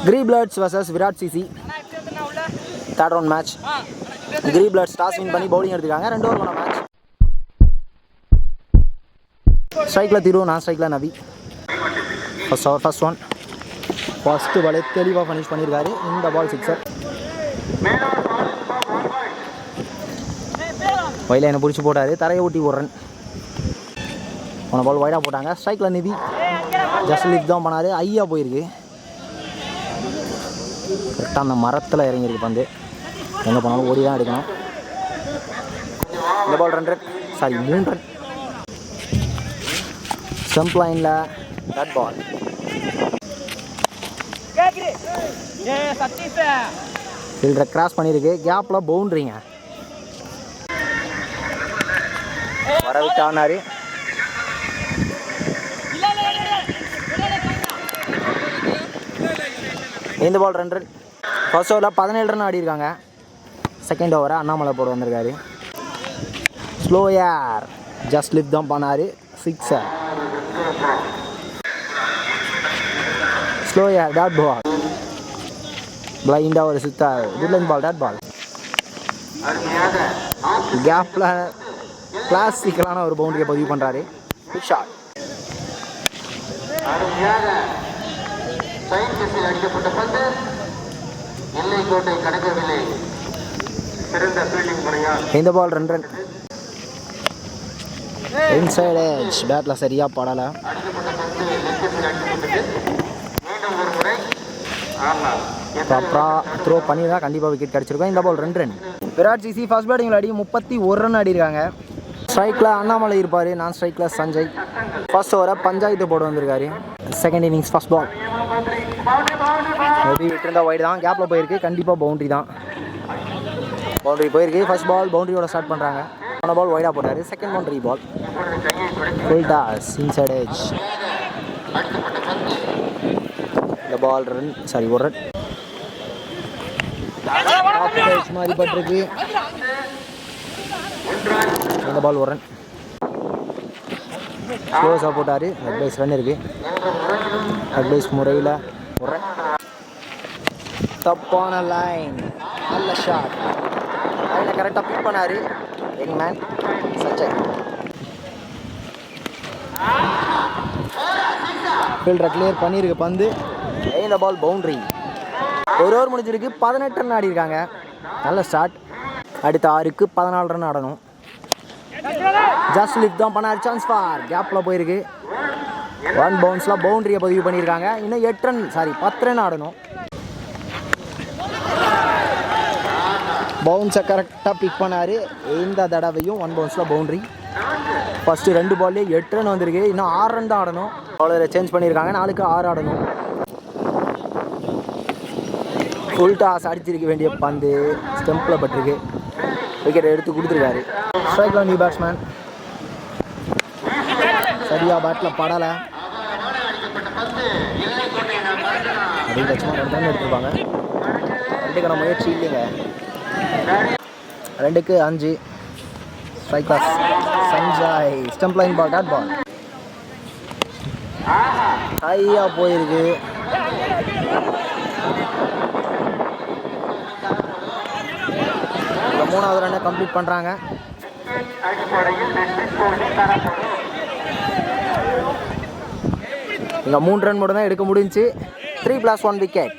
Green Bloods vs Virat CC third round match. Green Bloods toss win பண்ணி bowling எடுத்துக்காங்க. 2 over போன match. ஸ்ட்ரைக்ல திரு, நான் ஸ்ட்ரைக்ல Navi. First over first one. First ball தெளிவாக ஃபினிஷ் பண்ணியிருக்காரு. இந்த பால் சிக்ஸர். வைல என்ன பிடிச்சி போட்டார். தரையை ஊட்டி ஒரு ரன். போன பால் வைடாக போட்டாங்க. ஸ்ட்ரைக்ல நிவி ஜஸ்ட் லிஃப்ட் தான் பண்ணார். ஐயா போயிருக்கு. கரெக்டாக அந்த மரத்தில் இறங்கியிருக்கு பந்து. எங்கே போனாலும் ஓடி தான் எடுக்கணும். இந்த ball 2 run, sorry 3 run. Stump லைனில் தட் பால். ஃபீல்டரை கிராஸ் பண்ணியிருக்கு. கேப்பில் பவுண்ட்ரிங்க. வர விட்டானாரு. இந்த பால் 2 ரன். ஃபர்ஸ்ட் ஓவரில் 17 ரன் ஆடி இருக்காங்க. செகண்ட் ஓவரை அண்ணாமலை போட வந்திருக்காரு. ஸ்லோ ஏர் ஜஸ்ட் லிஃப்ட் தான் பண்ணார். Sixer. Slower dot ball. பிளைண்டாக ஒரு சித்தார். குட்லைன் பால் டாட் பால். கேப்பில் கிளாசிக்கலான ஒரு பவுண்டரியை பதிவு பண்ணுறாரு. Good shot. அடிக்கப்பட்ட பந்து எல்லை கோட்டை கடக்கவில்லை. சிறந்த ஃபீல்டிங் முறையால் இந்த பால் 2 ரன். இன்சைட் எட்ஜ் பேட்டில் சரியாக படலை. ப்ராப்பராக த்ரோ பண்ணி தான் கண்டிப்பாக விக்கெட் கிடச்சிருக்கோம். இந்த ball 2 run. Virat CC first பேட்டிங்கில் அடி 31 ரன் ஆடிருக்காங்க. ஸ்ட்ரைக்கில் அண்ணாமலை இருப்பார், நான் ஸ்ட்ரைக்கில் சஞ்சய். ஃபர்ஸ்ட் ஓவரை பஞ்சாயத்து போட வந்திருக்காரு. Second innings first ball maybe விட்டுருந்தா வைடு தான். கேப்பில் போயிருக்கு. கண்டிப்பாக பவுண்ட்ரி தான். பவுண்ட்ரி போயிருக்கு. ஃபர்ஸ்ட் பால் பவுண்ட்ரியோட ஸ்டார்ட் பண்ணுறாங்க. போன பால் வைடாக போட்டார். Second boundary ball full toss inside edge. இந்த பால் ரன், சாரி 1 ரன். மாதிரி பட்டிருக்கு. இந்த பால் 1 ரன். க்ளோஸாக போட்டார். அட்வைஸ் ரன் இருக்குது. அட்வைஸ் முறையில் 1 ரன். தப்பான லைன். நல்ல ஷாட். லைனை கரெக்டாக பிக் பண்ணார் யங் மேன் சஞ்சய். ஃபீல்டரை கிளியர் பண்ணியிருக்கு பந்து. இந்த பால் பவுண்ட்ரி. ஒரு ஓவர் முடிஞ்சிருக்கு. 18 ரன் ஆடி இருக்காங்க. நல்ல ஸ்டார்ட். அடுத்த 6க்கு 14 ரன் ஆடணும். ஜஸ்ட் லிஃப்ட் தான் பண்ணார். Chance for. கேப்பில் போயிருக்கு. 1 பவுன்ஸில் பவுண்ட்ரியை பதிவு பண்ணியிருக்காங்க. இன்னும் 8 ரன், சாரி 10 ரன் ஆடணும். பவுன்ஸை கரெக்டாக பிக் பண்ணார். இந்த தடவையும் 1 பவுன்ஸில் பவுண்ட்ரி. ஃபஸ்ட்டு 2 பால்லேயே 8 ரன் வந்திருக்கு. இன்னும் 6 ரன் தான் ஆடணும். பவுலரை சேஞ்ச் பண்ணியிருக்காங்க. 4க்கு 6 ஆடணும். ஃபுல் டாஸ் அடிச்சிருக்க வேண்டிய பந்து ஸ்டெம்பில் பட்டிருக்கு. விக்கெட் எடுத்து கொடுத்துருக்காரு. ஸ்ட்ரைக்கில் நியூ பேட்ஸ்மேன். சரியாக பேட்டில் படலை. அதிகபட்சமாக 2 ரன் எடுத்துருப்பாங்க. 2க்கான முயற்சி இல்லைங்க. 2க்கு 5. Strikers Sanjay. Stump line ball dot ball. ஹையாக போயிருக்கு. இந்த 3வது ரன்னை கம்ப்ளீட் பண்ணுறாங்க. இங்கே 3 ரன் மட்டும் தான் எடுக்க முடிஞ்சிச்சு. 3+1 விக்கெட்.